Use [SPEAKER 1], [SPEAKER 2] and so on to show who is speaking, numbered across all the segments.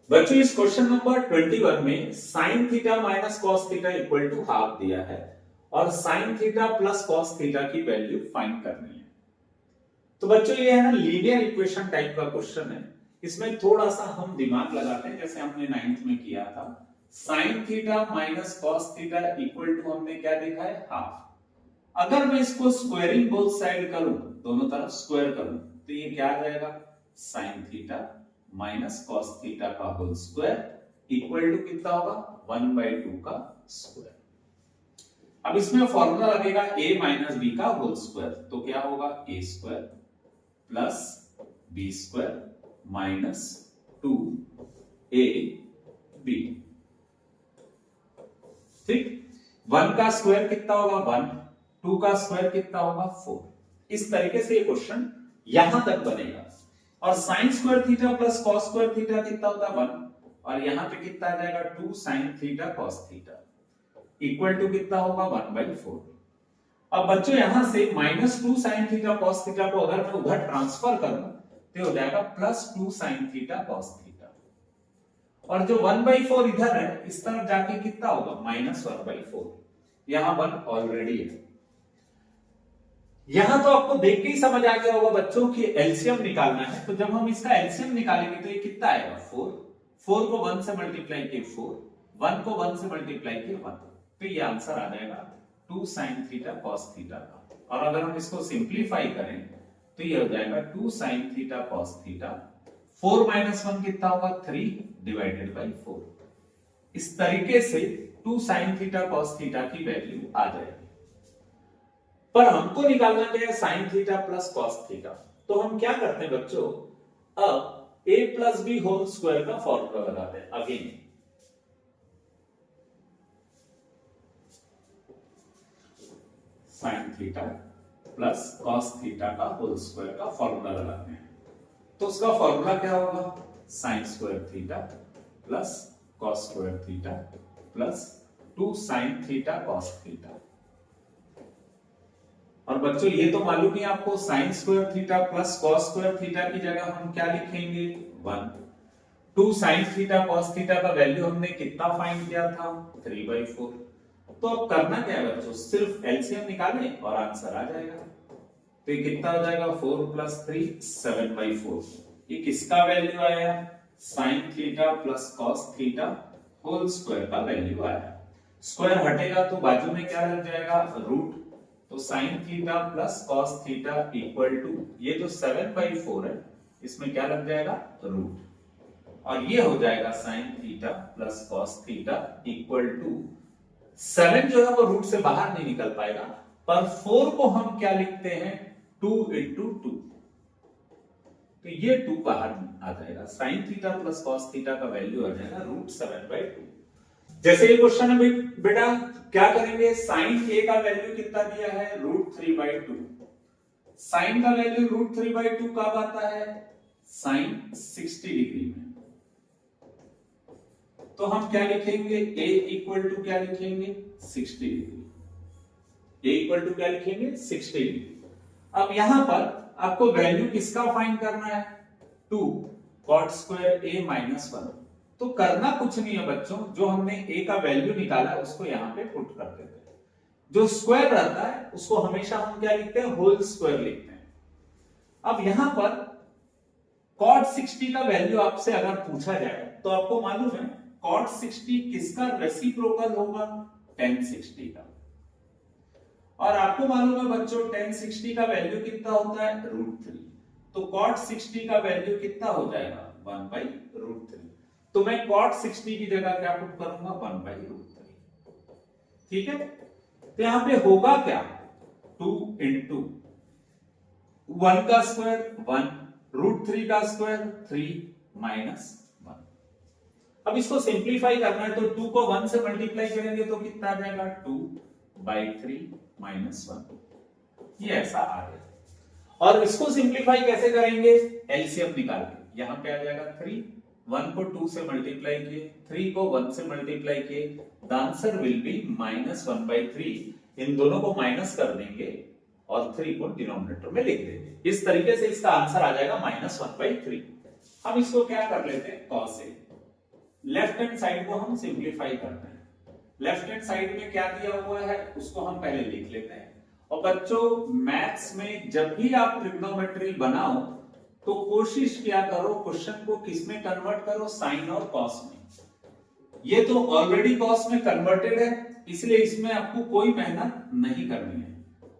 [SPEAKER 1] बच्चों इस question number 21 में sine theta minus cos theta equal to half दिया है और sine theta plus cos theta की वैल्यू फाइंड करनी है। तो बच्चों ये है ना लीनियर इक्वेशन टाइप का क्वेश्चन है। इसमें थोड़ा सा हम दिमाग लगाते हैं जैसे हमने 9th में किया था। Sine theta minus cos theta equal to हमने क्या देखा है हाफ। अगर मैं इसको स्क्वायरिंग बोथ साइड करूं, दोनों तरफ स्क्वायर करूं, तो ये क्या आ जाएगा sine theta minus cos theta का होल स्क्वायर इक्वल टू कितना होगा 1/2 का स्क्वायर। अब इसमें फॉर्मूला लगेगा a माइनस बी का होल स्क्वायर, तो क्या होगा a square plus B square minus 2ab। ठीक, 1 का स्क्वायर कितना होगा 1, 2 का स्क्वायर कितना होगा 4। इस तरीके से ये क्वेश्चन यहां तक बनेगा। और sine square theta plus cos square theta कितना होता है 1, और यहां पे कितना आ जाएगा 2 sine theta cos theta equal to कितना होगा 1/4। अब बच्चों यहां से -2 साइन थीटा कॉस थीटा को अगर मैं उधर ट्रांसफर करूं तो हो जाएगा +2 साइन थीटा कॉस थीटा, और जो 1/4 इधर है इस तरफ जाके कितना होगा -1/4। यहां 1 ऑलरेडी है। यहां तो आपको देख के ही समझ आ गया होगा बच्चों कि एलसीएम निकालना है। तो जब हम इसका एलसीएम निकालेंगे तो ये कितना आएगा 4, 4 को 1 से मल्टीप्लाई किए 4, 1 को 1 से मल्टीप्लाई किए 1, तो ये आंसर आ जाएगा 2 साइन थीटा कॉस थीटा का। और अगर हम इसको सिंप्लीफाई करें तो ये हो जाएगा 2 sine theta cos theta, 4 minus 1 कितना होगा 3/4। इस तरीके से 2 साइन थीटा कॉस थीटा की वैल्यू आ जाएगी। पर हमको निकालना क्या है sine theta plus cos theta. तो हम क्या करते हैं बच्चों, अब a plus b whole square का फॉर्मूला लगाते हैं। Again sine theta plus cos theta का होल स्क्वायर का फॉर्मूला लगाते हैं। तो उसका फॉर्मूला क्या होगा sign square theta plus cos square theta plus 2 sine theta cos theta. और बच्चों ये तो मालूम ही आपको sign square theta plus cos square theta की जगह हम क्या लिखेंगे 1। 2 साइन थीटा कॉस थीटा का वैल्यू हमने कितना फाइंड किया था 3/4। तो अब करना क्या है बच्चों, सिर्फ एलसीएम निकालें और आंसर आ जाएगा। तो ये कितना हो जाएगा 4 + 3 7/4। ये किसका वैल्यू आया sine theta plus cos theta whole square का वैल्यू आया। स्क्वायर हटेगा तो बाजू में क्या लग जाएगा रूट। तो sine theta plus cos theta equal to ये जो 7/4 है इसमें क्या लग जाएगा रूट, और ये हो जाएगा sine theta plus cos theta equal to 7 जो है वो रूट से बाहर नहीं निकल पाएगा, पर 4 को हम क्या लिखते हैं 2 × 2। तो ये 2 बाहर आ जाएगा, sine theta plus cos theta का वैल्यू आ जाएगा √7/2। जैसे ये क्वेश्चन है बेटा क्या करेंगे, साइन a का वैल्यू कितना दिया है √3/2। साइन का वैल्यू √3/2 कब आता है साइन 60 डिग्री में। तो हम क्या लिखेंगे a इक्वल टू क्या लिखेंगे 60 डिग्री। a इक्वल टू क्या लिखेंगे 60 डिग्री। अब यहां पर आपको वैल्यू किसका फाइंड करना है 2 cot स्क्वायर a - 1। तो करना कुछ नहीं है बच्चों, जो हमने a का वैल्यू निकाला है उसको यहां पे पुट कर देते हैं। जो स्क्वायर रहता है उसको हमेशा हम क्या लिखते हैं होल स्क्वायर लिखते हैं। अब यहां पर cot 60 का वैल्यू आपसे अगर पूछा जाए तो आपको मालूम है cot 60 किसका रेसिप्रोकल होगा tan 60 का। और आपको मालूम है बच्चों tan 60 का वैल्यू कितना होता है √3। तो cot 60 का वैल्यू कितना हो जाएगा 1/√3। तो मैं cot 60 की जगह क्या पुट करूंगा 1/√3। ठीक है, तो यहां पे होगा क्या 2 × 1 का स्क्वायर 1, √3 का स्क्वायर 3 - 1। अब इसको सिंप्लीफाई करना है तो 2 को 1 से मल्टीप्लाई करेंगे तो कितना आ जाएगा 2/3 - 1। ये ऐसा आ गया। और इसको सिंप्लीफाई कैसे करेंगे एलसीएम निकाल के। यहां पे आ जाएगा 3, 1 को 2 से मल्टीप्लाई किए, 3 को 1 से मल्टीप्लाई किए, द आंसर विल बी -1/3। इन दोनों को माइनस कर देंगे और 3 को डिनोमिनेटर में लिख देंगे। इस तरीके से इसका आंसर आ जाएगा -1/3। हम इसको क्या कर लेते हैं cos a। Left hand side को हम सिंप्लीफाई करते हैं। लेफ्ट हैंड साइड में क्या दिया हुआ है उसको हम पहले लिख लेते हैं। और बच्चों मैथ्स में जब भी आप ट्रिग्नोमेट्री बनाओ तो कोशिश किया करो क्वेश्चन को किस में कन्वर्ट करो, साइन और कॉस में। ये तो ऑलरेडी कॉस में कन्वर्टेड है, इसलिए इसमें आपको कोई मेहनत नहीं करनी है।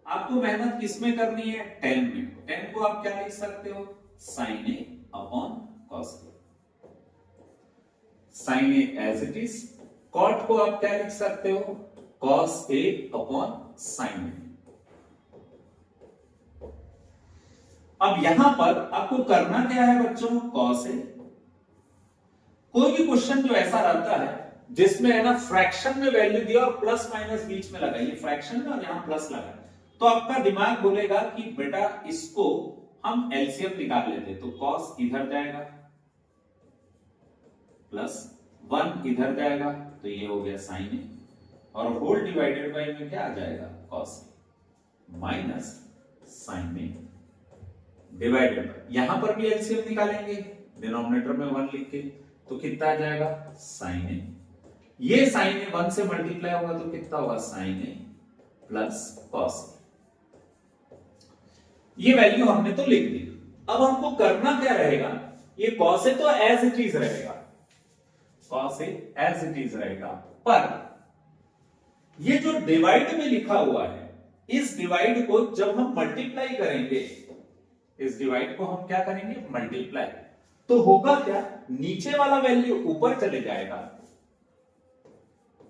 [SPEAKER 1] आपको मेहनत किस में करनी है, टेन में। टेन को आप क्या लिख सकते हो, sine a upon cos a. Sine a as it is. Cot को आप क्या लिख सकते हो, cos a upon sine a. अब यहां पर आपको करना क्या है बच्चों, कॉस ए। कोई भी क्वेश्चन जो ऐसा रहता है जिसमें है ना फ्रैक्शन में वैल्यू दिया और प्लस माइनस बीच में लगा, ये फ्रैक्शन में और यहां प्लस लगा, तो आपका दिमाग बोलेगा कि बेटा इसको हम एलसीएम निकाल लेते, तो कॉस इधर जाएगा प्लस 1 इधर जाएगा, तो ये हो गया साइन ए, और होल डिवाइडेड बाय में क्या आ जाएगा, cos a minus sine a divided by, यहां पर भी एलसीएम निकालेंगे डिनोमिनेटर में 1 लिख के, तो कितना आ जाएगा साइन ए। ये साइन ए 1 से मल्टीप्लाई होगा तो कितना होगा, sign A plus cos A. ये वैल्यू हमने तो लिख दी। अब हमको करना क्या रहेगा, ये कॉस ए तो एज इट इज रहेगा, cos a as it is रहेगा, पर ये जो डिवाइड में लिखा हुआ है इस डिवाइड को जब हम मल्टीप्लाई करेंगे, इस डिवाइड को हम क्या करेंगे, मल्टीप्लाई, तो होगा क्या, नीचे वाला वैल्यू ऊपर चले जाएगा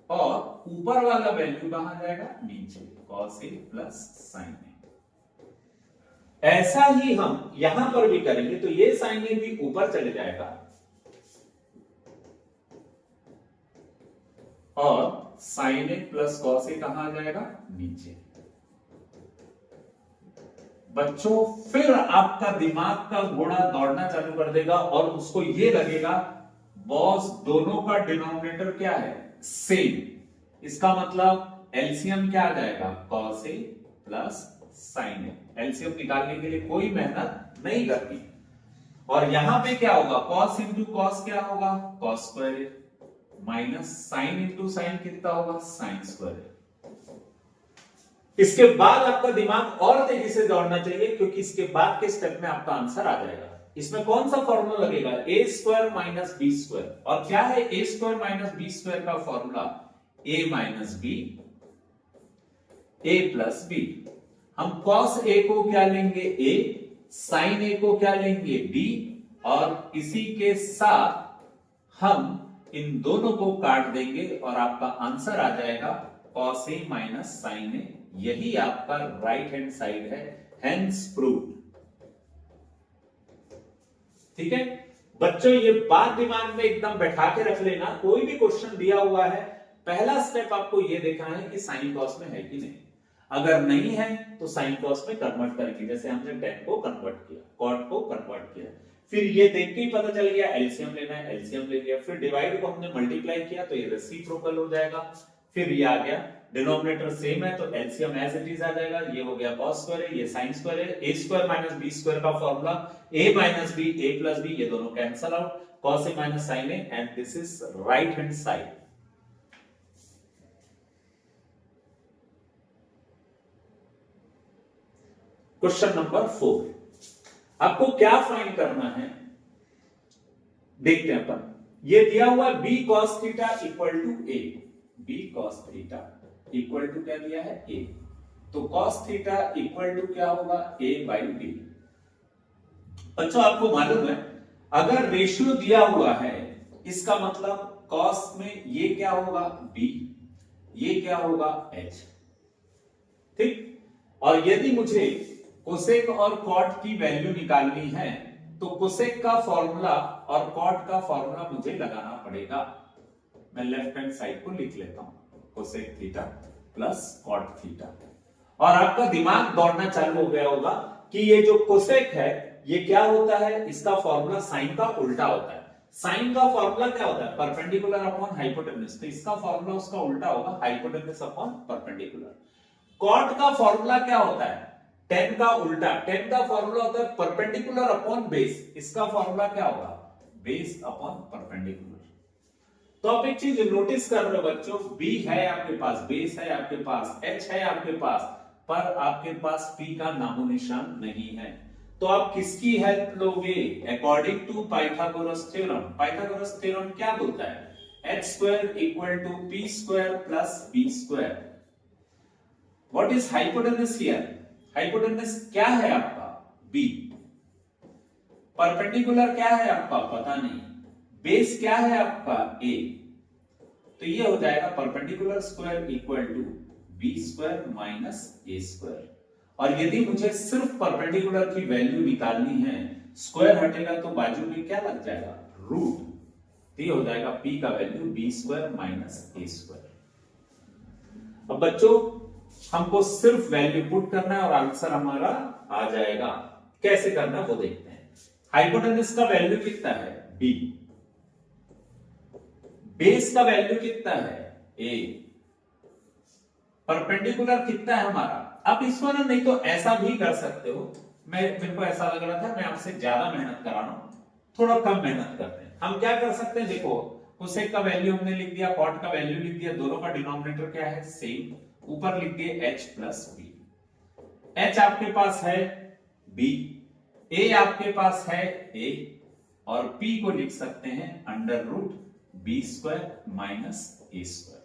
[SPEAKER 1] और ऊपर वाला वैल्यू कहां जाएगा, नीचे, कॉस ए प्लस साइन ए। ऐसा ही हम यहां पर भी करेंगे, तो ये साइन ए भी ऊपर चले जाएगा और sign A plus cos A कहां आ जाएगा, नीचे। बच्चों फिर आपका दिमाग का घोड़ा दौड़ना चालू कर देगा और उसको ये लगेगा बॉस दोनों का डिनोमिनेटर क्या है, सेम। इसका मतलब एलसीएम क्या आ जाएगा, कॉस ए प्लस साइन ए। एलसीएम निकालने के लिए कोई मेहनत नहीं करनी। और यहां पे क्या होगा, कॉस इंटू कॉस क्या होगा, कॉस स्क्वायर ए, माइनस साइन इंटू साइन कितना होगा, साइन स्क्वायर ए। इसके बाद आपका दिमाग और तेजी से दौड़ना चाहिए क्योंकि इसके बाद के स्टेप में आपका आंसर आ जाएगा। इसमें कौन सा फॉर्मूला लगेगा, ए स्क्वायर माइनस बी स्क्वायर। और क्या है a square minus b square का formula, a minus b a plus B. हम कॉस ए को क्या लेंगे, ए, साइन ए को क्या लेंगे, बी, और इसी के साथ हम इन दोनों को काट देंगे और आपका आंसर आ जाएगा कॉस ए माइनस साइन ए। यही आपका राइट हैंड साइड है, हेंस प्रूव्ड। ठीक है बच्चों, ये बात दिमाग में एकदम बैठा के रख लेना। कोई भी क्वेश्चन दिया हुआ है, पहला स्टेप आपको ये देखना है कि साइन कॉस में है कि नहीं। अगर नहीं है तो साइन कॉस में कन्वर्ट करेंगे, जैसे हमने टेन को कन्वर्ट किया, कॉट को कन्वर्ट किया, फिर ये देख के ही पता चल गया एलसीएम लेना है, एलसीएम ले लिया, फिर डिवाइड को हमने मल्टीप्लाई किया तो ये रेसिप्रोकल हो जाएगा, फिर ये आ गया डिनोमिनेटर सेम है तो एलसीएम एज इट इज आ जाएगा। ये हो गया कॉस स्क्वायर है, ये साइन स्क्वायर है, a square minus b square का formula a minus b a plus b, ये दोनों cancel out, cos a minus sine a, and this is right hand side. Question number 4, आपको क्या find करना है, देखते हैं अपन। ये दिया हुआ b cos theta equal to a, b cos theta equal to क्या दिया है, ए, तो कॉस थीटा इक्वल टू क्या होगा, ए बाई बी। बच्चों आपको मालूम है अगर रेशियो दिया हुआ है इसका मतलब कॉस में ये क्या होगा, बी, ये क्या होगा, एच। ठीक, और यदि मुझे कोसेक और कॉट की वैल्यू निकालनी है तो कोसेक का फॉर्मूला और कॉट का फॉर्मूला मुझे लगाना पड़ेगा। मैं लेफ्ट हैंड साइड को लिख लेता हूं, cosec theta plus cot theta. और आपका दिमाग दौड़ना चालू हो गया होगा कि ये जो कोसेक है ये क्या होता है, इसका फॉर्मूला साइन का उल्टा होता है। साइन का फॉर्मूला क्या होता है, परपेंडिकुलर अपॉन हाइपोटेन्यूज, तो इसका फॉर्मूला उसका उल्टा होगा, हाइपोटेन्यूज अपॉन परपेंडिकुलर। कॉट का फॉर्मूला क्या होता है, टेन का उल्टा, टेन का फॉर्मूला होता है परपेंडिकुलर अपॉन बेस, इसका फॉर्मूला क्या होगा, बेस अपॉन परपेंडिकुलर। तो आप एक चीज नोटिस कर रहे हो बच्चों, B है आपके पास, बेस है आपके पास, H है आपके पास, पर आपके पास P का नामो निशान नहीं है। तो आप किसकी हेल्प लोगे? According to Pythagoras theorem. Pythagoras theorem क्या बोलता है? h square equal to p square plus b square. What is hypotenuse here? Hypotenuse क्या है आपका? b। परपेंडिकुलर क्या है आपका? पता नहीं। बेस क्या है आपका? a। तो ये हो जाएगा perpendicular square equal to b square minus a square. और यदि मुझे सिर्फ परपेंडिकुलर की वैल्यू निकालनी है, स्क्वायर हटेगा तो बाजू में क्या लग जाएगा? रूट। तो ये हो जाएगा p का value b square minus a square. अब बच्चों हमको सिर्फ वैल्यू पुट करना है और आंसर हमारा आ जाएगा। कैसे करना है वो देखते हैं। हाइपोटेनस का वैल्यू कितना है? b। बेस का वैल्यू कितना है? a। परपेंडिकुलर कितना है हमारा? आप इसको ना नहीं तो ऐसा भी कर सकते हो। मेरे को ऐसा लग रहा था मैं आपसे ज्यादा मेहनत करा रहा हूं, थोड़ा कम मेहनत करते हैं। हम क्या कर सकते हैं, देखो कोसेक का वैल्यू हमने लिख दिया, कॉट का वैल्यू लिख दिया, दोनों का डिनोमिनेटर क्या है? सेम। ऊपर लिख दिए h प्लस b। h आपके पास है b, a आपके पास है a, और p को लिख सकते हैं under root b square minus a square.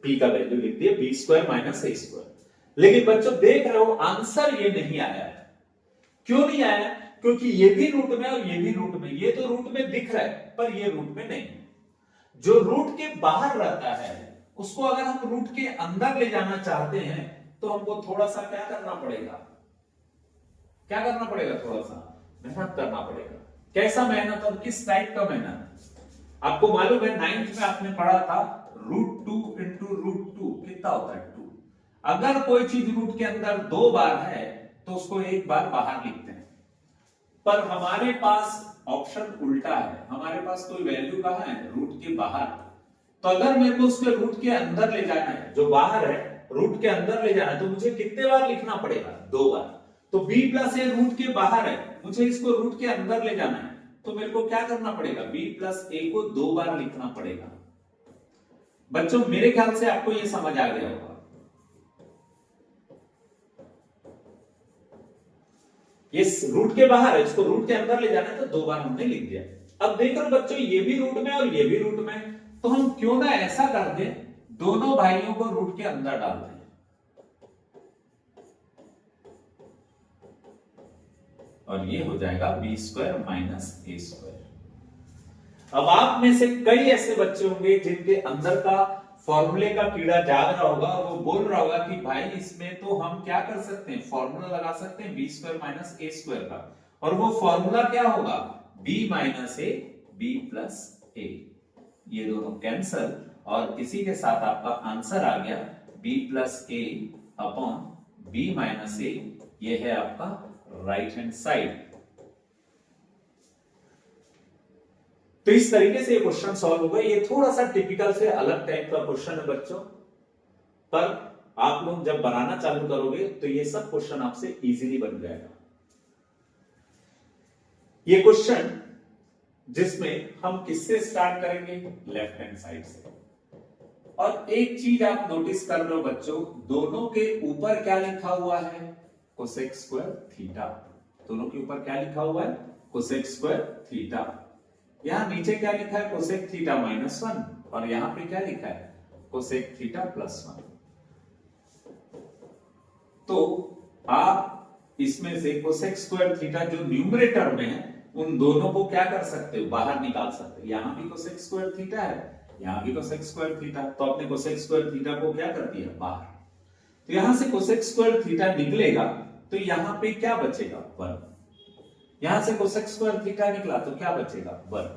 [SPEAKER 1] p का वैल्यू लिख दिए b square minus a square. लेकिन बच्चों देख रहे हो आंसर ये नहीं आया है। क्यों नहीं आया? क्योंकि ये भी रूट में और ये भी रूट में। ये तो रूट में दिख रहा है पर ये रूट में नहीं। जो रूट के बाहर रहता है उसको अगर हम रूट के अंदर ले जाना चाहते हैं तो हमको थोड़ा सा क्या करना पड़ेगा? क्या करना पड़ेगा? थोड़ा सा मेहनत करना पड़ेगा। कैसा मेहनत और किस टाइप का मेहनत? आपको मालूम है 9th में आपने पढ़ा था रूट 2 इंटू रूट 2 कितना होता है? 2। अगर कोई चीज रूट के अंदर 2 बार है तो उसको एक बार बाहर लिखते हैं। पर हमारे पास ऑप्शन उल्टा है, हमारे पास कोई वैल्यू कहां है? रूट के बाहर। तो अगर मेरे को उसके रूट के अंदर ले जाना है, जो बाहर है रूट के अंदर ले जाना है, तो मुझे कितने बार लिखना पड़ेगा? 2 बार। तो b प्लस ए रूट के बाहर है, मुझे इसको रूट के अंदर ले जाना है, तो मेरे को क्या करना पड़ेगा? b प्लस ए को 2 बार लिखना पड़ेगा। बच्चों मेरे ख्याल से आपको ये समझ आ गया होगा। ये रूट के बाहर है, इसको रूट के अंदर ले जाना है, तो 2 बार हमने लिख दिया। अब देख रहे हो बच्चों ये भी रूट में और ये भी रूट में, तो हम क्यों ना ऐसा कर दें, दोनों भाइयों को रूट के अंदर डाल दें। और ये हो जाएगा b square minus a square. अब आप में से कई ऐसे बच्चे होंगे जिनके अंदर का फॉर्मूले का कीड़ा जाग रहा होगा और वो बोल रहा होगा कि भाई इसमें तो हम क्या कर सकते हैं? फॉर्मूला लगा सकते हैं b square minus a square का। और वो फॉर्मूला क्या होगा? b minus a b plus a। ये दोनों कैंसल और इसी के साथ आपका आंसर आ गया b plus a upon b minus a। ये है आपका राइट हैंड साइड। तो इस तरीके से ये क्वेश्चन सॉल्व होगा। ये थोड़ा सा टिपिकल से अलग टाइप का क्वेश्चन है बच्चों, पर आप लोग जब बनाना चालू करोगे तो ये सब क्वेश्चन आपसे इजीली बन जाएगा। ये क्वेश्चन जिसमें हम किससे स्टार्ट करेंगे? लेफ्ट हैंड साइड से। और एक चीज आप नोटिस कर रहे हो बच्चों, दोनों के ऊपर क्या लिखा हुआ है? Cosec square theta. दोनों के ऊपर क्या लिखा हुआ है? Cosec square theta. यहां नीचे क्या लिखा है? Cosec theta minus 1। और यहां पे क्या लिखा है? Cosec theta plus 1। तो आप इसमें से कोसेक स्क्वायर थीटा जो न्यूमरेटर में है उन दोनों को क्या कर सकते हो? बाहर निकाल सकते हो। यहां भी कोसेक स्क्वायर थीटा है, यहां भी कोसेक स्क्वायर थीटा, तो आपने कोसेक स्क्वायर थीटा को क्या कर दिया? बाहर। तो यहां से कोसेक स्क्वायर थीटा निकलेगा तो यहां पे क्या बचेगा? 1। यहां से कोसेक स्क्वायर थीटा निकला तो क्या बचेगा? 1।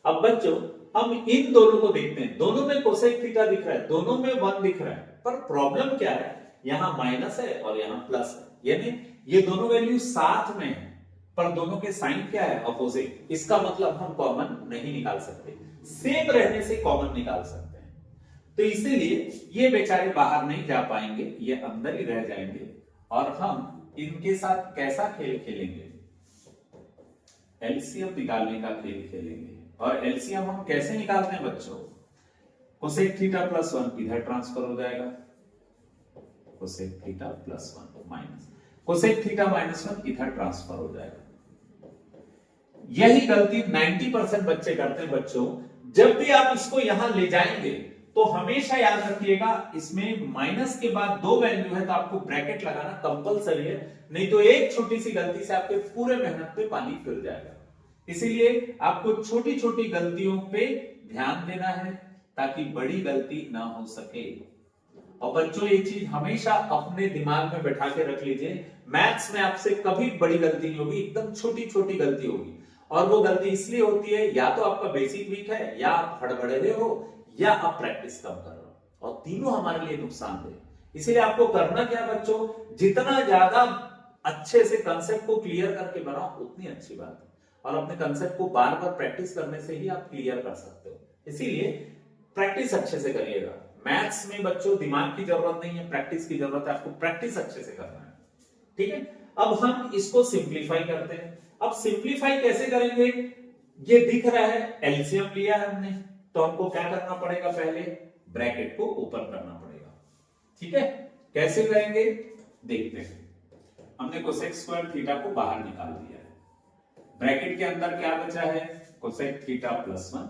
[SPEAKER 1] अब बच्चों हम इन दोनों को देखते हैं, दोनों में कोसेक थीटा दिख रहा है, दोनों में 1 दिख रहा है, पर प्रॉब्लम क्या है? यहां माइनस है और यहां प्लस है, यानी ये दोनों वैल्यू साथ में है पर दोनों के साइन क्या है? अपोजिट। इसका मतलब हम कॉमन नहीं निकाल सकते, सेम रहने से कॉमन निकाल सकते हैं। तो इसीलिए ये बेचारे बाहर नहीं जा पाएंगे, ये अंदर ही रह जाएंगे और हम इनके साथ कैसा खेल खेलेंगे? एलसीएम निकालने का खेल खेलेंगे। और एलसीएम हम कैसे निकालते हैं बच्चों? कोसेक थीटा प्लस 1 इधर ट्रांसफर हो जाएगा, cosec theta plus 1 minus cosec theta minus 1 इधर ट्रांसफर हो जाएगा। यही गलती 90% बच्चे करते हैं बच्चों। जब भी आप इसको यहां ले जाएंगे तो हमेशा याद रखिएगा, इसमें माइनस के बाद दो वैल्यू है तो आपको ब्रैकेट लगाना कंपलसरी है, नहीं तो एक छोटी सी गलती से आपके पूरे मेहनत पे पानी फिर जाएगा। इसीलिए आपको छोटी छोटी गलतियों पे ध्यान देना है ताकि बड़ी गलती ना हो सके। और बच्चों ये चीज हमेशा अपने दिमाग में बैठा के रख लीजिए, मैथ्स में आपसे कभी बड़ी गलती नहीं होगी, एकदम छोटी छोटी गलती होगी। और वो गलती इसलिए होती है या तो आपका बेसिक वीक है, या आप हड़बड़े हो, या आप प्रैक्टिस कम कर रहे हो, और तीनों हमारे लिए नुकसानदेह। इसीलिए आपको करना क्या बच्चों, जितना ज्यादा अच्छे से कंसेप्ट को क्लियर करके बनाओ उतनी अच्छी बात है। और अपने कंसेप्ट को बार बार प्रैक्टिस करने से ही आप क्लियर कर सकते हो। इसीलिए प्रैक्टिस अच्छे से करिएगा। मैथ्स में बच्चों दिमाग की जरूरत नहीं है, प्रैक्टिस की जरूरत है। आपको प्रैक्टिस अच्छे से करना है, ठीक है। अब हम इसको सिंप्लीफाई करते हैं। अब सिंप्लीफाई कैसे करेंगे, ये दिख रहा है एलसीएम लिया है हमने, तो हमको क्या करना पड़ेगा, पहले ब्रैकेट को ओपन करना पड़ेगा, ठीक है। कैसे करेंगे देखते हैं। हमने कोसेक स्क्वायर थीटा को बाहर निकाल दिया है, ब्रैकेट के अंदर क्या बचा है, cosec theta plus 1,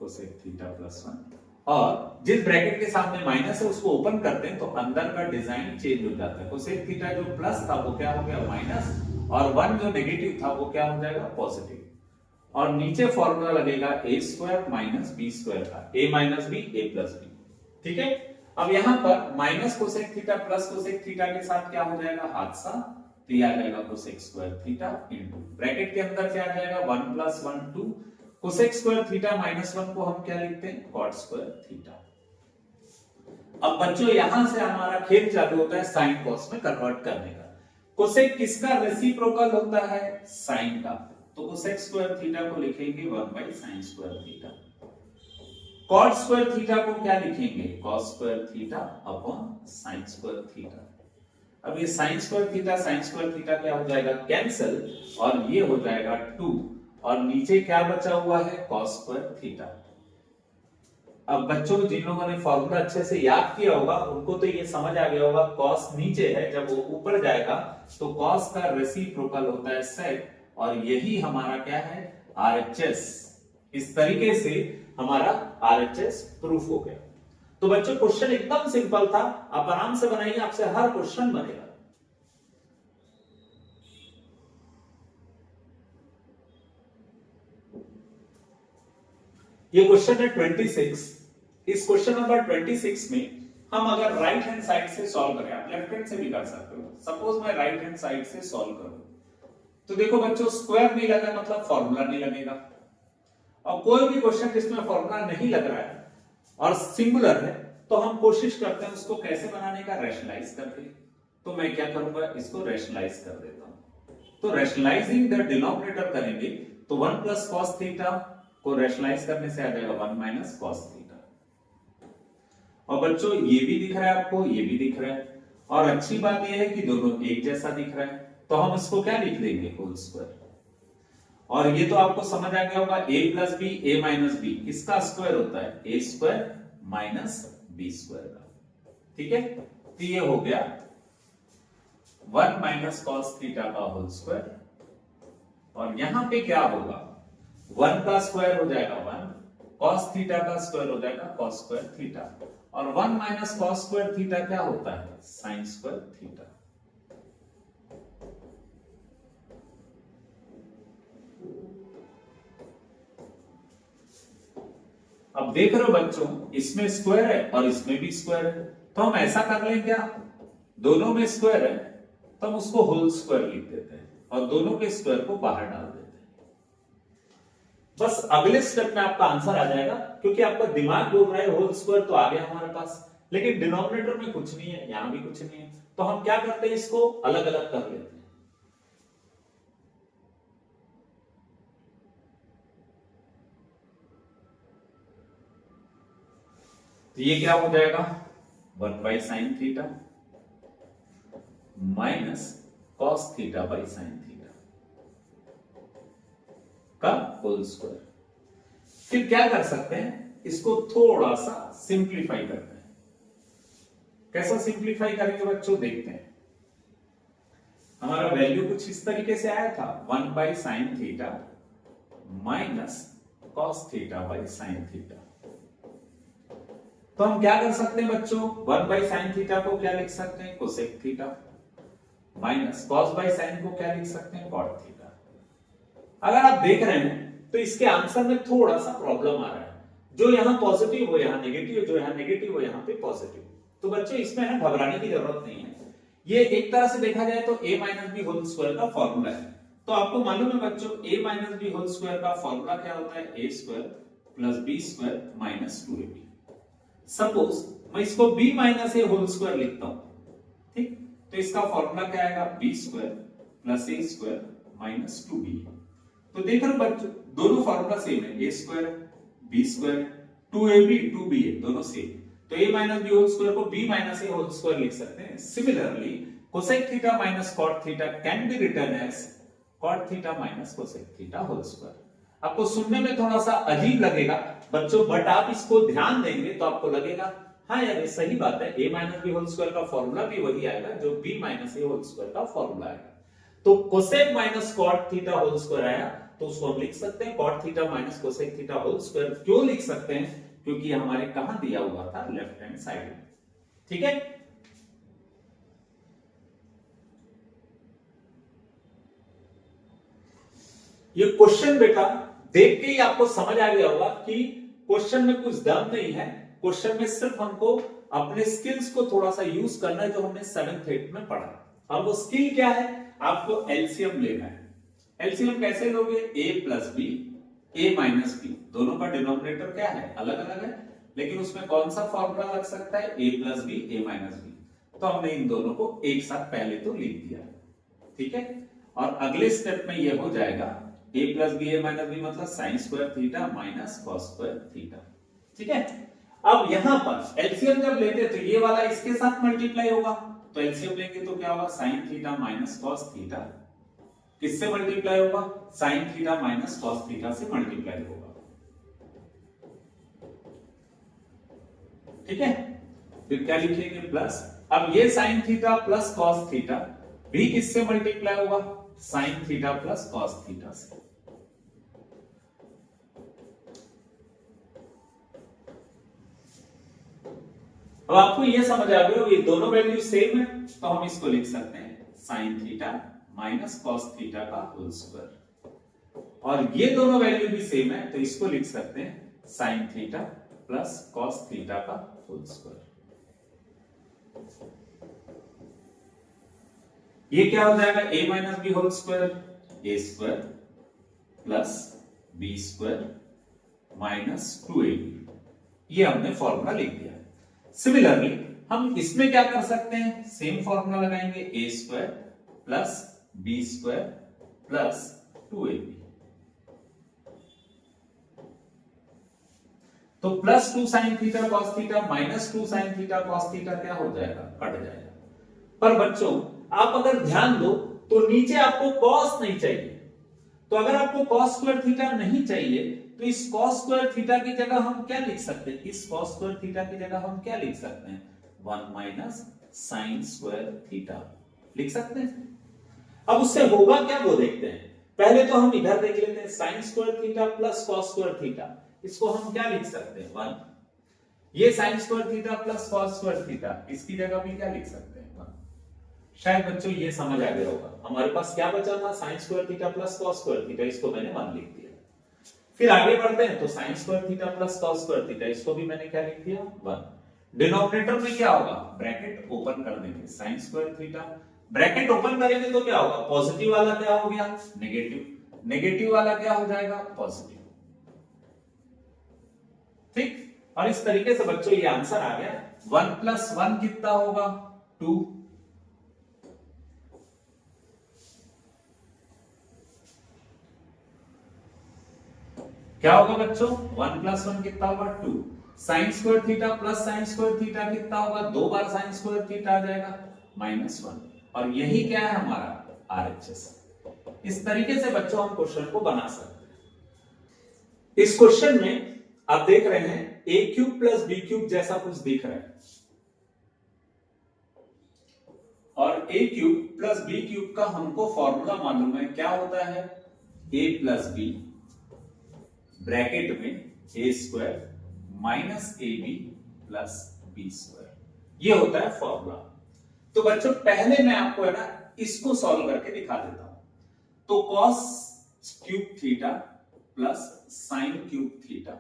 [SPEAKER 1] cosec theta plus 1, और जिस ब्रैकेट के सामने माइनस है उसको ओपन करते हैं तो अंदर का डिजाइन चेंज हो जाता है। कोसेक थीटा जो प्लस था वो क्या हो गया माइनस, और 1 जो नेगेटिव था वो क्या हो जाएगा पॉजिटिव। और नीचे फॉर्मूला लगेगा ए स्क्वायर माइनस बी स्क्वायर का, ए minus b a plus B, ठीक है। अब यहां पर minus cosec theta plus cosec theta के साथ क्या हो जाएगा हादसा, तो ये आ जाएगा cosec square theta into bracket के अंदर क्या आ जाएगा 1 plus 1 2 cosec square theta minus 1 को हम क्या लिखते हैं कॉट स्क्वायर थीटा। अब बच्चों यहां से हमारा खेल चालू होता है साइन कॉस में कन्वर्ट करने का। कोसेक किसका रेसिप्रोकल होता है, साइन का, तो कोसेक स्क्वायर थीटा को लिखेंगे 1 by sine square theta. Cot square theta को क्या लिखेंगे, cos square theta upon sine square theta. अब ये साइन स्क्वायर थीटा क्या हो जाएगा कैंसिल, और ये हो जाएगा 2, और नीचे क्या बचा हुआ है कॉस स्क्वायर थीटा। अब बच्चों जिन लोगों ने फॉर्मूला अच्छे से याद किया होगा उनको तो ये समझ आ गया होगा, कॉस नीचे है, जब वो ऊपर जाएगा तो कॉस का रेसिप्रोकल होता है सेक, और यही हमारा क्या है आरएचएस। इस तरीके से हमारा आरएचएस प्रूफ हो गया। तो बच्चों क्वेश्चन एकदम सिंपल था, आप आराम से बनाइए, आपसे हर क्वेश्चन बनेगा। ये क्वेश्चन है 26। इस क्वेश्चन नंबर 26 में हम अगर राइट हैंड साइड से सॉल्व करें, आप लेफ्ट हैंड से भी कर सकते हो, सपोज मैं राइट हैंड साइड से सॉल्व करूं, तो देखो बच्चों स्क्वायर नहीं लगा मतलब फॉर्मूला नहीं लगेगा। और कोई भी क्वेश्चन जिसमें फॉर्मूला नहीं लग रहा है और सिंगुलर है तो हम कोशिश करते हैं उसको कैसे बनाने का, रैशनलाइज करके। तो मैं क्या करूंगा, इसको रैशनलाइज कर देता हूं। तो रैशनलाइजिंग द डिनोमिनेटर करेंगे तो 1 प्लस कॉस थीटा को रैशनलाइज करने से आ जाएगा 1 माइनस कॉस थीटा। और बच्चों ये भी दिख रहा है आपको, ये भी दिख रहा है, और अच्छी बात यह है कि दोनों एक जैसा दिख रहा है, तो हम इसको क्या लिख देंगे होल स्क्वायर। और ये तो आपको समझ आ गया होगा a plus b a minus b किसका स्क्वायर होता है, a square minus b square का, ठीक है। तो ये हो गया 1 माइनस कॉस थीटा का होल स्क्वायर, और यहां पे क्या होगा 1 का स्क्वायर हो जाएगा 1, कॉस थीटा का स्क्वायर हो जाएगा कॉस स्क्वायर थीटा, और 1 माइनस कॉस स्क्वायर थीटा क्या होता है साइन स्क्वायर थीटा। अब देख रहे हो बच्चों इसमें स्क्वायर है और इसमें भी स्क्वायर है, तो हम ऐसा कर लें क्या, दोनों में स्क्वायर है तो हम उसको होल स्क्वायर लिख देते हैं और दोनों के स्क्वायर को बाहर डाल देते हैं। बस अगले स्टेप में आपका आंसर आ जाएगा, क्योंकि आपका दिमाग बोल रहा है होल स्क्वायर तो आ गया हमारे पास, लेकिन डिनोमिनेटर में कुछ नहीं है, यहां भी कुछ नहीं है, तो हम क्या करते हैं इसको अलग अलग कर लेते हैं। तो ये क्या हो जाएगा 1 by sign theta minus cos theta by sine theta का होल स्क्वायर। फिर क्या कर सकते हैं, इसको थोड़ा सा सिंप्लीफाई करते हैं। कैसा सिंप्लीफाई करेंगे बच्चों, देखते हैं। हमारा वैल्यू कुछ इस तरीके से आया था, 1/sin θ minus cos θ by sin θ। तो हम क्या कर सकते हैं बच्चों, 1/sin θ को क्या लिख सकते हैं, cosec θ, minus cos by sin को क्या लिख सकते हैं, cot θ। अगर आप देख रहे हैं तो इसके आंसर में थोड़ा सा प्रॉब्लम आ रहा है, जो यहां पॉजिटिव हो यहां नेगेटिव, जो यहां नेगेटिव हो यहां पे पॉजिटिव। तो बच्चों इसमें ना घबराने की जरूरत नहीं है, ये एक तरह से देखा जाए तो a minus b whole square का फॉर्मूला है। तो आपको मालूम है बच्चों, a minus b whole square का फॉर्मूला क्या होता है, a square plus B square minus 2ab। Suppose मैं इसको b minus a whole square लिखता हूं, ठीक, तो इसका फॉर्मूला क्या आएगा, b square plus a square minus 2b। तो देख रहे बच्चों, दोनों फॉर्मूला सेम है, a स्क्वायर b स्क्वायर 2ab 2b है, दोनों सेम। तो a minus b whole square को b minus a whole square लिख सकते हैं। Similarly cosec theta minus cot theta can be written as cot theta minus cosec theta whole square. आपको सुनने में थोड़ा सा अजीब लगेगा बच्चों, बट आप इसको ध्यान देंगे तो आपको लगेगा हाँ यार ये सही बात है, a minus b whole square का फॉर्मूला भी वही आएगा जो b minus a whole square का फॉर्मूला आएगा। तो cosec minus cot theta whole square आया, तो उसको हम लिख सकते हैं cot theta minus cosec theta whole square. क्यों लिख सकते हैं, क्योंकि हमारे कहां दिया हुआ था, लेफ्ट हैंड साइड में। ठीक है, ये क्वेश्चन बेटा देख के ही आपको समझ आ गया होगा कि क्वेश्चन में कुछ दम नहीं है। क्वेश्चन में सिर्फ हमको अपने स्किल्स को थोड़ा सा यूज करना है, जो हमने 7th 8th में पढ़ा। और वो स्किल क्या है, आपको एलसीएम लेना है। एलसीएम कैसे लोगे, a plus B, a minus b, दोनों का डिनोमिनेटर क्या है, अलग अलग है, लेकिन उसमें कौन सा फॉर्मूला लग सकता है, a plus B, a minus b. तो हमने इन दोनों को एक साथ पहले तो लिख दिया, ठीक है। और अगले स्टेप में यह हो जाएगा a plus B, a minus B मतलब sine square theta minus cos square theta, ठीक है। अब यहां पर एलसीएम जब लेते तो ये वाला इसके साथ मल्टीप्लाई होगा, तो एलसीएम लेंगे तो क्या होगा, sign theta minus cos theta किससे मल्टीप्लाई होगा, sign theta minus cos theta से मल्टीप्लाई होगा, ठीक है। फिर क्या लिखेंगे, प्लस। अब ये sign theta plus cos theta भी किससे मल्टीप्लाई होगा, sign theta plus cos theta से। अब आपको ये समझ आ गया, ये दोनों वैल्यू सेम है, तो हम इसको लिख सकते हैं sine theta minus cos theta का होल स्क्वायर। और ये दोनों वैल्यू भी सेम है, तो इसको लिख सकते हैं sine theta plus cos theta का होल स्क्वायर। ये क्या हो जाएगा, a minus b whole square, a square plus B square minus 2ab। ये हमने फॉर्मूला लिख दिया। सिमिलरली हम इसमें क्या कर सकते हैं, सेम फॉर्मूला लगाएंगे, a square plus B square plus 2ab। तो plus 2 sine theta cos theta minus 2 sine theta cos theta क्या हो जाएगा, कट जाएगा। पर बच्चों आप अगर ध्यान दो तो नीचे आपको कॉस नहीं चाहिए, तो अगर आपको कॉस स्क्वायर थीटा नहीं चाहिए तो इस कॉस स्क्वायर थीटा की जगह हम क्या लिख सकते हैं, इस कॉस स्क्वायर थीटा की जगह हम क्या लिख सकते हैं, 1 माइनस साइन स्क्वायर थीटा लिख सकते हैं। अब उससे होगा क्या वो देखते हैं। पहले तो हम इधर देख लेते हैं, sign square theta plus cos square theta, इसको हम क्या लिख सकते हैं, 1। ये sine square theta plus cos square theta, इसकी जगह भी क्या लिख सकते हैं, 1। शायद बच्चों ये समझ आ गया होगा। हमारे पास क्या बचा था, sign square theta plus cos square theta, इसको मैंने 1 लिख दिया। फिर आगे बढ़ते हैं, तो sign square theta plus cos square theta, इसको भी मैंने क्या लिख दिया, 1। डिनोमिनेटर में क्या होगा, ब्रैकेट ओपन कर देंगे, sign square theta, bracket open करेंगे तो क्या होगा, पॉजिटिव वाला क्या हो गया, नेगेटिव, नेगेटिव वाला क्या हो जाएगा, पॉजिटिव, ठीक। और इस तरीके से बच्चों ये आंसर आ गया। 1 प्लस 1 कितना होगा, 2। क्या होगा बच्चों, 1 प्लस 1 कितना होगा, 2। Sign square theta plus sine square theta कितना होगा, 2 बार साइन स्क्वायर थीटा आ जाएगा, -1। और यही क्या है हमारा RHS। इस तरीके से बच्चों हम क्वेश्चन को बना सकते हैं। इस क्वेश्चन में आप देख रहे हैं ए क्यूब प्लस बी क्यूब जैसा कुछ दिख रहा है, और ए क्यूब प्लस बी क्यूब का हमको फॉर्मूला मालूम है, क्या होता है, ए प्लस बी ब्रैकेट में A square minus A B plus B square, ये होता है फॉर्मूला। तो बच्चों पहले मैं आपको है ना इसको सॉल्व करके दिखा देता हूं। तो cos cube theta plus sine cube theta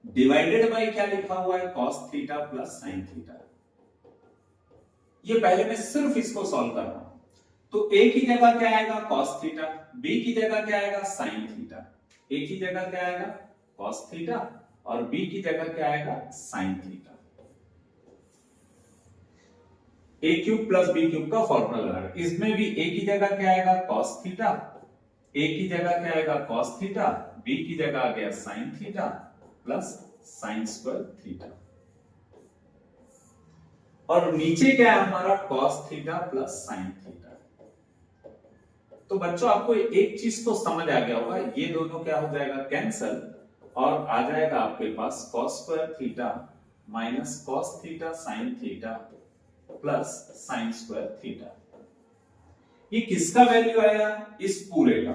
[SPEAKER 1] divided by क्या लिखा हुआ है, cos theta plus sine theta. ये पहले मैं सिर्फ इसको सॉल्व कर रहा हूं। तो ए की जगह क्या आएगा, कॉस थीटा, बी की जगह क्या आएगा, साइन थीटा, ए की जगह क्या आएगा, कॉस थीटा, और बी की जगह क्या आएगा, साइन थीटा। ए क्यूब प्लस बी क्यूब का फॉर्मूला लगा, इसमें भी ए की जगह क्या आएगा, कॉस थीटा, ए की जगह क्या आएगा, कॉस थीटा, बी की जगह आ गया sign theta plus sine square theta, और नीचे क्या है हमारा, cos theta plus sine theta. तो बच्चों आपको एक चीज तो समझ आ गया होगा, ये दोनों क्या हो जाएगा, कैंसल, और आ जाएगा आपके पास cos square theta minus cos theta sine theta plus sine square theta. ये किसका वैल्यू आया, इस पूरे का,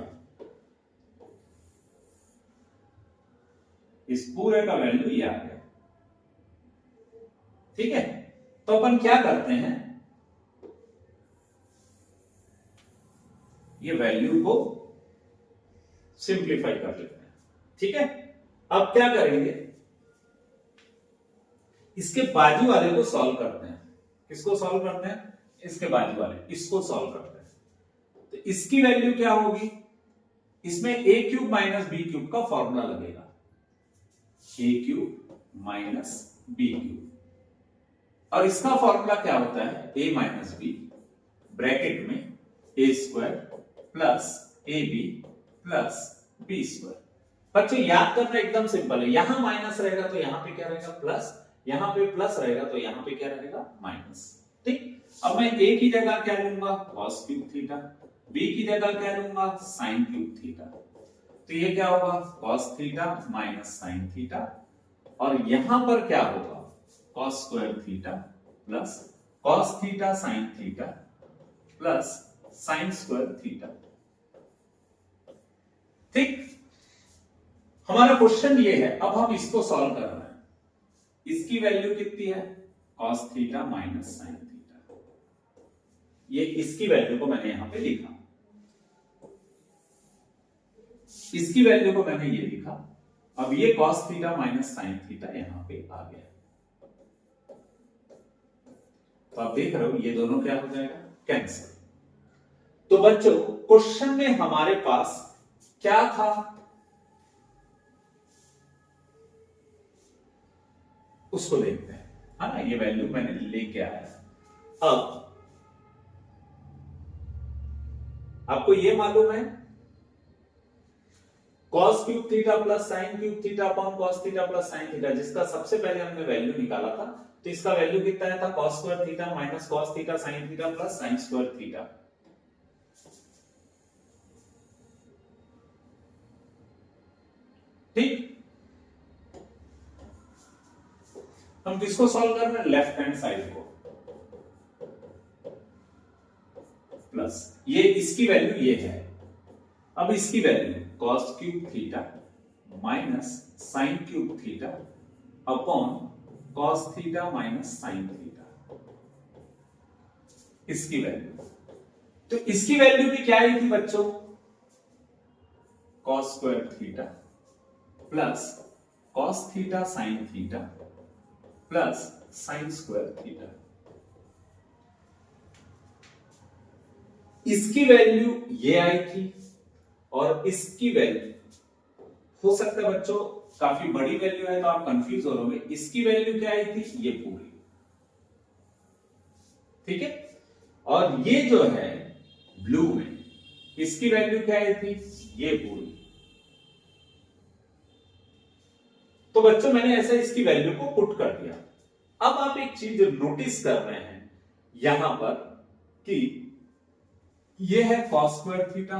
[SPEAKER 1] इस पूरे का वैल्यू ये आ गया। ठीक है, तो अपन क्या करते हैं, ये वैल्यू को सिंप्लीफाई कर लेते हैं। ठीक है, अब क्या करेंगे, इसके बाजू वाले को सॉल्व करते हैं। किसको सॉल्व करते हैं, इसके बाजू वाले, इसको सॉल्व करते हैं। तो इसकी वैल्यू क्या होगी, इसमें ए क्यूब माइनस बी क्यूब का फॉर्मूला लगेगा, ए क्यूब माइनस बी क्यूब, और इसका फॉर्मूला क्या होता है, ए माइनस बी ब्रैकेट में A square plus A B plus B square. बच्चों याद करना एकदम सिंपल है, यहां माइनस रहेगा तो यहां पे क्या रहेगा, प्लस, यहां पे प्लस रहेगा तो यहां पे क्या रहेगा, माइनस। ठीक, अब मैं ए की जगह क्या लूंगा, कॉस क्यूब थीटा, बी की जगह क्या लूंगा, साइन क्यूब थीटा। तो ये क्या होगा, cos theta minus sine theta, और यहां पर क्या होगा, cos square theta plus cos theta sine theta plus sine square theta. ठीक, हमारा क्वेश्चन ये है, अब हम इसको सॉल्व कर रहे हैं। इसकी वैल्यू कितनी है, cos theta minus sine theta, ये इसकी वैल्यू को मैंने यहां पे लिखा, इसकी वैल्यू को मैंने ये लिखा। अब ये cos theta minus sine theta यहां पे आ गया, तो आप देख रहे हो ये दोनों क्या हो जाएगा, कैंसिल। तो बच्चों क्वेश्चन में हमारे पास क्या था, उसको देखते हैं, है ना, ये वैल्यू मैंने लेके आया। अब आपको ये मालूम है, cos cube theta plus sine cube theta upon cos theta plus sine theta, जिसका सबसे पहले हमने वैल्यू निकाला था, तो इसका वैल्यू कितना आया था, cos square theta minus cos theta sine theta plus sine square theta. ठीक, हम किसको सॉल्व कर रहे हैं, लेफ्ट हैंड साइड को, प्लस ये इसकी वैल्यू ये है। अब इसकी value cos cube theta minus sine cube theta upon cos theta minus sine theta, इसकी वैल्यू। तो इसकी वैल्यू भी क्या आई थी बच्चों, cos square theta plus cos theta sine theta plus sine square theta. इसकी वैल्यू ये आई थी, और इसकी वैल्यू हो सकता है बच्चों काफी बड़ी वैल्यू है तो आप कंफ्यूज हो रहे, इसकी वैल्यू क्या आई थी, ये पूरी। ठीक है, और ये जो है ब्लू में, इसकी वैल्यू क्या आई थी, ये पूरी। तो बच्चों मैंने ऐसा इसकी वैल्यू को पुट कर दिया। अब आप एक चीज नोटिस कर रहे हैं यहां पर कि ये है कॉस स्क्वायर थीटा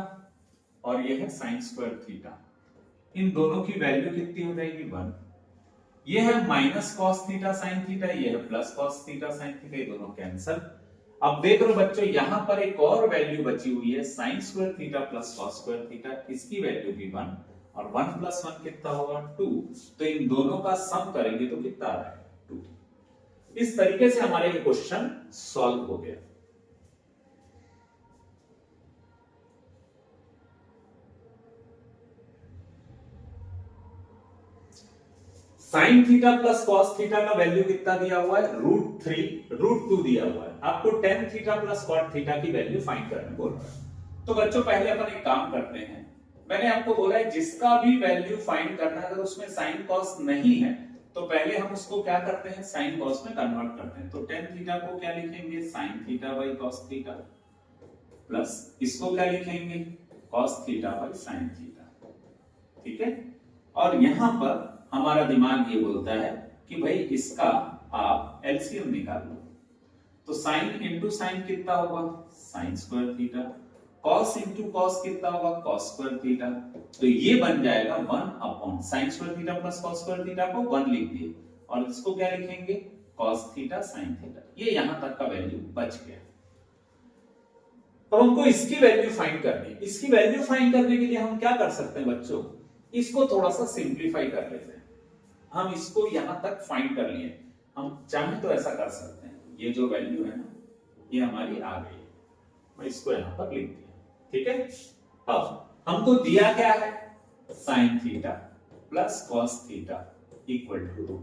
[SPEAKER 1] और ये है साइन स्क्वायर थीटा। इन दोनों की वैल्यू कितनी हो जाएगी 1। ये है minus cos theta sine theta, ये है plus cos theta sine theta, ये दोनों कैंसिल। अब देख लो बच्चों यहां पर एक और वैल्यू बची हुई है sign square theta plus cos square theta, इसकी वैल्यू भी 1 और 1 प्लस 1 कितना होगा 2। तो इन दोनों का सम करेंगे तो कितना आ रहा है 2। इस तरीके से हमारा ये क्वेश्चन सॉल्व हो गया। Sign theta plus cos theta का वैल्यू कितना दिया हुआ है √3 √2 दिया हुआ है। आपको tan theta plus cot theta की वैल्यू फाइंड करने बोल रहा है। तो बच्चों पहले अपन एक काम करते हैं, मैंने आपको बोला है जिसका भी वैल्यू फाइंड करना है अगर उसमें साइन कॉस नहीं है तो पहले हम उसको क्या करते हैं साइन कॉस में कन्वर्ट करते हैं। तो टेन थीटा को क्या लिखेंगे sine theta by cos theta, plus इसको क्या लिखेंगे cos theta by sine theta. ठीक है, और यहां पर हमारा दिमाग ये बोलता है कि भाई इसका आप एलसीएम निकाल लो। तो साइन इंटू साइन कितना होगा sign square theta, cos into cos कितना होगा कॉस स्क्वायर थीटा। तो ये बन जाएगा 1 upon sine square theta plus cos square theta को 1 लिख दिए और इसको क्या लिखेंगे कॉस थीटा साइन थीटा। ये यहां तक का वैल्यू बच गया। अब हमको इसकी वैल्यू फाइंड करनी है। इसकी वैल्यू फाइंड करने के लिए हम क्या कर सकते हैं बच्चों, इसको थोड़ा सा सिंप्लीफाई कर लेते हैं। हम इसको यहां तक फाइंड कर लिए, हम चाहे तो ऐसा कर सकते हैं, ये जो वैल्यू है ना ये हमारी आ गई, मैं इसको यहां पर लिख दिया। ठीक है, अब हमको दिया क्या है sine theta plus cos theta equal to √2।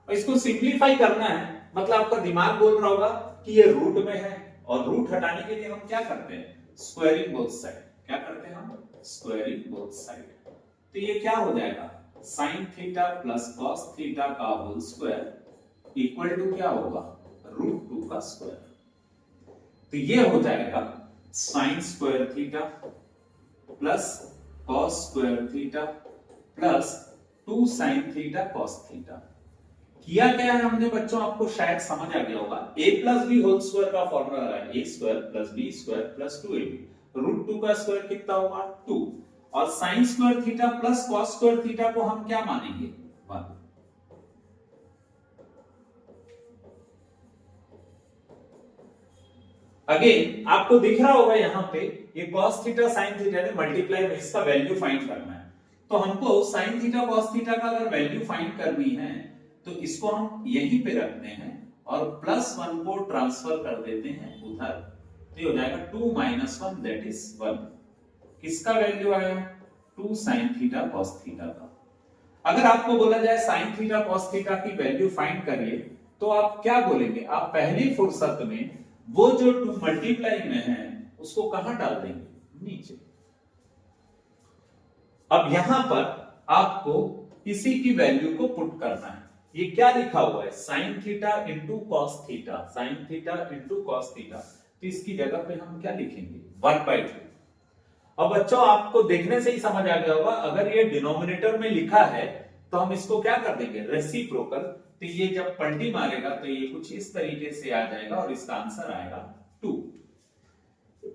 [SPEAKER 1] और इसको सिंप्लीफाई करना है, मतलब आपका दिमाग बोल रहा होगा कि ये रूट में है और रूट हटाने के लिए हम क्या करते हैं स्क्वायरिंग बोथ साइड। क्या करते हैं हम स्क्वायरिंग बोथ साइड। तो ये क्या हो जाएगा sine theta plus cos theta का होल स्क्वायर इक्वल टू क्या होगा √2 का स्क्वायर। तो ये हो जाएगा sign square theta plus cos square theta plus 2 sine theta cos theta. किया क्या है हमने बच्चों, आपको शायद समझ आ गया होगा, a plus b whole square का फॉर्मूला आ रहा है a square plus B square plus 2ab। √2 का स्क्वायर कितना होगा 2 और sine square theta plus cos square theta को हम क्या मानेंगे 1। अगेन आपको दिख रहा होगा यहां पे ये cos थीटा sin थीटा ने मल्टीप्लाई में इसका वैल्यू फाइंड करना है। तो हमको sin थीटा cos थीटा का अगर वैल्यू फाइंड करनी है तो इसको हम यहीं पे रखते हैं और +1 को ट्रांसफर कर देते हैं उधर। तो ये हो जाएगा 2 - 1 दैट इज 1। किसका वैल्यू आया 2 sin थीटा cos थीटा का। अगर आपको बोला जाए sin थीटा cos थीटा की वैल्यू फाइंड करिए तो आप क्या बोलेंगे, आप पहली फुर्सत में वो जो 2 मल्टीप्लाई में है उसको कहां डाल देंगे नीचे। अब यहां पर आपको इसी की वैल्यू को पुट करना है। ये क्या लिखा हुआ है sine theta into cos theta, sine theta into cos theta. तो इसकी जगह पे हम क्या लिखेंगे 1/2। अब बच्चों आपको देखने से ही समझ आ गया होगा, अगर ये डिनोमिनेटर में लिखा है तो हम इसको क्या कर देंगे रेसिप्रोकल। तो ये जब पलटी मारेगा तो ये कुछ इस तरीके से आ जाएगा और इसका आंसर आएगा 2।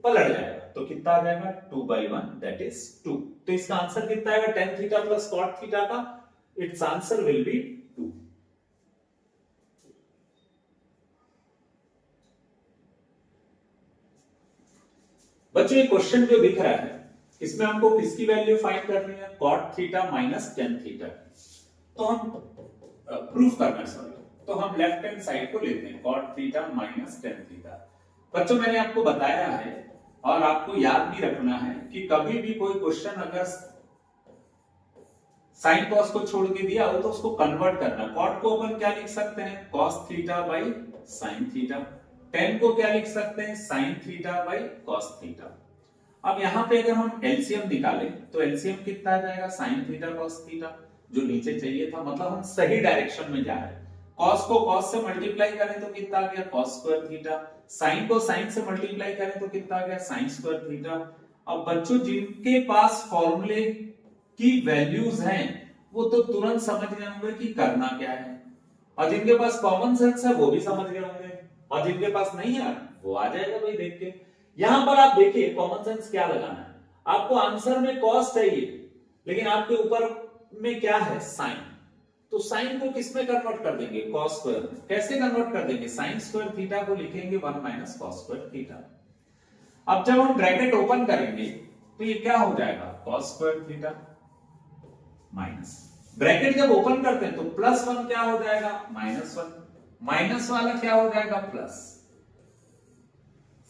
[SPEAKER 1] पलट जाएगा तो कितना आ जाएगा 2/1 दैट इज 2। तो इसका आंसर कितना आएगा tan theta plus cot theta का, इट्स आंसर विल बी 2। बच्चों ये क्वेश्चन जो दिख रहा है इसमें हमको किसकी वैल्यू फाइंड करनी है cot theta minus tan theta. तो हम प्रूफ करना सॉरी, तो हम लेफ्ट हैंड साइड को लेते हैं cot theta minus tan theta. बच्चों मैंने आपको बताया है और आपको याद भी रखना है कि कभी भी कोई क्वेश्चन अगर साइन कॉस को छोड़ के दिया हो तो उसको कन्वर्ट करना। cot को अपन क्या लिख सकते हैं cos theta by sine theta, tan को क्या लिख सकते हैं sin theta by cos theta. अब यहां पे अगर हम एलसीएम निकालें तो एलसीएम कितना आ जाएगा sin थीटा cos थीटा, जो नीचे चाहिए था, मतलब हम सही डायरेक्शन में जा रहे हैं। cos को cos से मल्टीप्लाई करें तो कितना आ गया cos स्क्वायर थीटा, sin को sin से मल्टीप्लाई करें तो कितना आ गया sin स्क्वायर थीटा। अब बच्चों जिनके पास फॉर्मूले की वैल्यूज हैं वो तो तुरंत समझ गए होंगे कि करना क्या है, और जिनके पास कॉमन सेंस है वो भी समझ गए होंगे, और जिनके पास नहीं है वो आ जाएगा भाई देख के। यहां पर आप देखिए कॉमन सेंस क्या लगाना है, आपको आंसर में cos चाहिए लेकिन आपके ऊपर में क्या है, साइन, तो साइन को किस में कन्वर्ट कर देंगे, कॉस स्क्वायर में। कैसे कन्वर्ट कर देंगे, साइन स्क्वायर थीटा को लिखेंगे 1 माइनस कॉस स्क्वायर थीटा। अब जब हम ब्रैकेट ओपन करेंगे तो ये क्या हो जाएगा, cos square theta minus, bracket जब ओपन करते हैं तो +1 क्या हो जाएगा, -1, माइनस वाला क्या हो जाएगा, प्लस।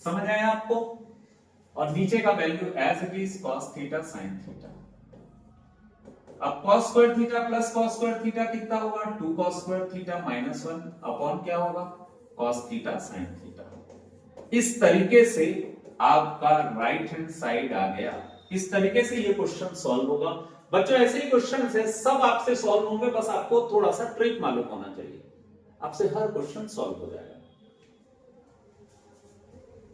[SPEAKER 1] समझ आया आपको। और नीचे का value as it is cos theta sin theta. अब cos square theta plus cos square theta कितना होगा, 2 cos स्क्वायर थीटा -1 अपॉन क्या होगा, cos थीटा sin थीटा। इस तरीके से आपका राइट हैंड साइड आ गया। इस तरीके से ये क्वेश्चन सॉल्व होगा। बच्चों ऐसे ही क्वेश्चन है, सब आपसे सॉल्व होंगे, बस आपको थोड़ा सा ट्रिक मालूम होना चाहिए, आपसे हर क्वेश्चन सॉल्व हो जाएगा।